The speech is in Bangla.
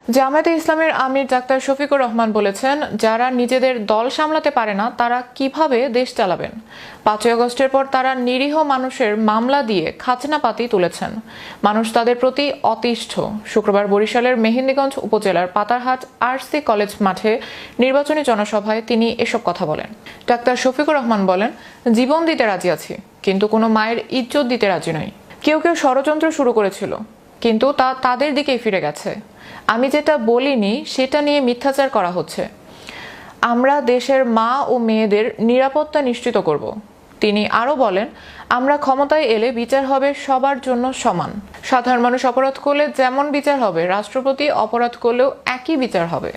জামায়াতে ইসলামের আমির ডাক্তার শফিকুর রহমান বলেছেন, যারা নিজেদের দল সামলাতে পারে না তারা কিভাবে দেশ চালাবেন। 5ই আগস্টের পর তারা নিরীহ মানুষের মামলা দিয়ে খাজনাপাতি তুলেছেন। মানুষ তাদের প্রতি অতিষ্ঠ। শুক্রবার বরিশালের মেহেন্দিগঞ্জ উপজেলার পাতারহাট আরসি কলেজ মাঠে নির্বাচনী জনসভায় তিনি এসব কথা বলেন। ডাক্তার শফিকুর রহমান বলেন, জীবন দিতে রাজি আছি, কিন্তু কোনো মায়ের ইজ্জত দিতে রাজি নই। কেউ কেউ ষড়যন্ত্র শুরু করেছিল, কিন্তু তা তাদের দিকেই ফিরে গেছে। আমি যেটা বলিনি সেটা নিয়ে মিথ্যাচার করা হচ্ছে। আমরা দেশের মা ও মেয়েদের নিরাপত্তা নিশ্চিত করব। তিনি আরও বলেন, আমরা ক্ষমতায় এলে বিচার হবে সবার জন্য সমান। সাধারণ মানুষ অপরাধ করলে যেমন বিচার হবে, রাষ্ট্রপতি অপরাধ করলেও একই বিচার হবে।